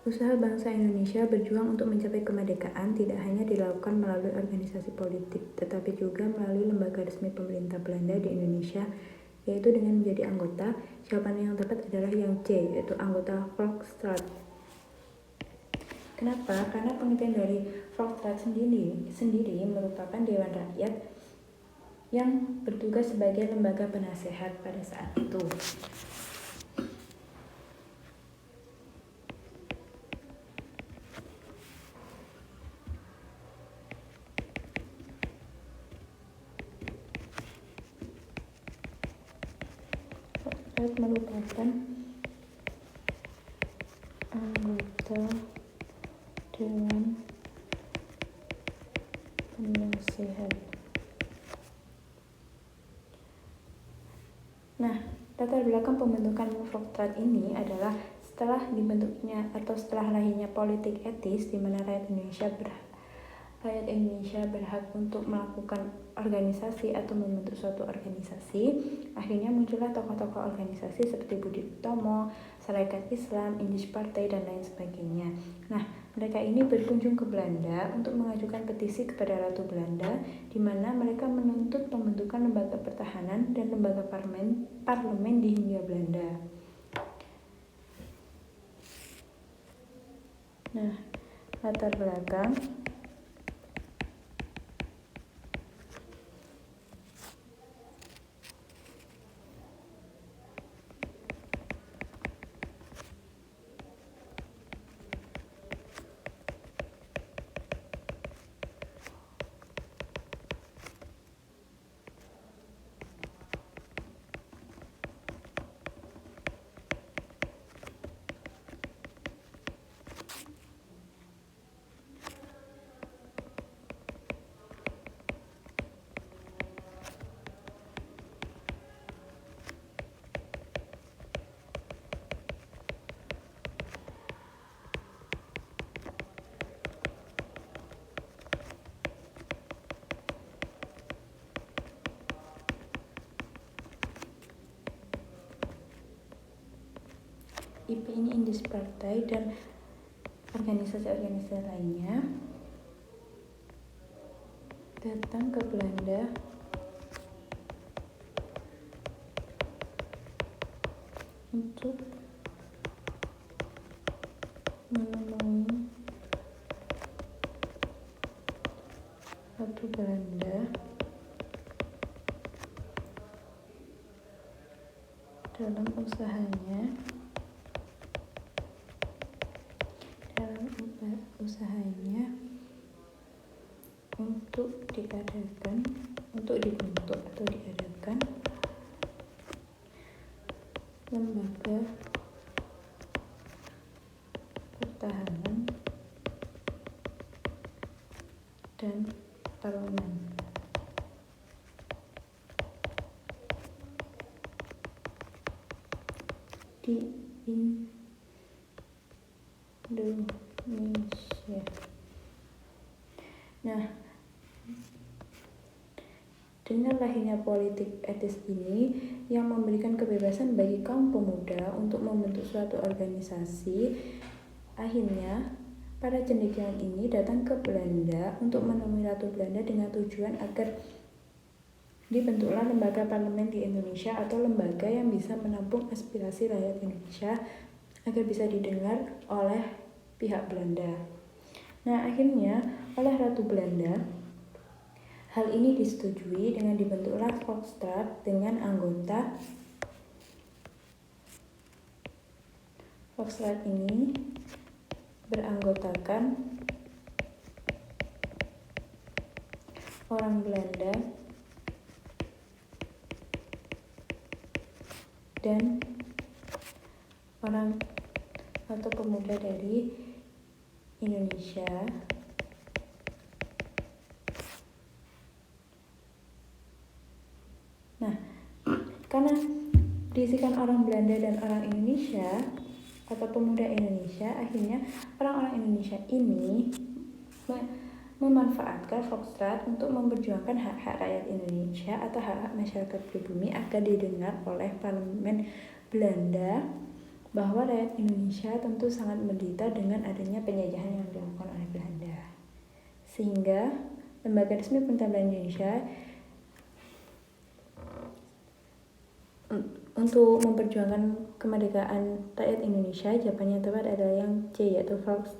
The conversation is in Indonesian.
Usaha bangsa Indonesia berjuang untuk mencapai kemerdekaan tidak hanya dilakukan melalui organisasi politik, tetapi juga melalui lembaga resmi pemerintah Belanda di Indonesia, yaitu dengan menjadi anggota. Jawaban yang tepat adalah yang C, yaitu anggota Volksraad. Kenapa? Karena pengertian dari Volksraad sendiri merupakan Dewan Rakyat yang bertugas sebagai lembaga penasehat pada saat itu. Volksraad merupakan anggota Dewan Penasehat. Nah, latar belakang pembentukan Volksraad ini adalah setelah dibentuknya atau setelah lahirnya politik etis di mana rakyat Indonesia berhak untuk melakukan organisasi atau membentuk suatu organisasi. Akhirnya muncullah tokoh-tokoh organisasi seperti Budi Utomo, Sarekat Islam, Indis Partai, dan lain sebagainya. Nah, mereka ini berkunjung ke Belanda untuk mengajukan petisi kepada Ratu Belanda, di mana mereka menuntut pembentukan lembaga pertahanan dan lembaga parlemen di Hindia Belanda. Nah, latar belakang IP ini Indis Partai dan organisasi-organisasi lainnya datang ke Belanda untuk menemui Ratu Belanda dalam usahanya untuk dibentuk atau diadakan lembaga pertahanan dan parlemen. Di Indonesia. Nah, dengan lahirnya politik etis ini yang memberikan kebebasan bagi kaum pemuda untuk membentuk suatu organisasi, akhirnya para cendekiawan ini datang ke Belanda untuk menemui Ratu Belanda dengan tujuan agar dibentuklah lembaga parlemen di Indonesia atau lembaga yang bisa menampung aspirasi rakyat Indonesia agar bisa didengar oleh pihak Belanda. Nah, akhirnya oleh Ratu Belanda hal ini disetujui dengan dibentuklah Volksraad dengan anggota. Volksraad ini beranggotakan orang Belanda dan orang atau pemuda dari Indonesia. Nah, karena diisikan orang Belanda dan orang Indonesia atau pemuda Indonesia, akhirnya orang-orang Indonesia ini memanfaatkan Volksraad untuk memperjuangkan hak-hak rakyat Indonesia atau hak-hak masyarakat pribumi agar didengar oleh parlemen Belanda bahwa rakyat Indonesia tentu sangat menderita dengan adanya penjajahan yang dilakukan oleh Belanda. Sehingga lembaga resmi pemerintah Indonesia untuk memperjuangkan kemerdekaan rakyat Indonesia, jawabannya tepat adalah yang C, yaitu Volksstraat.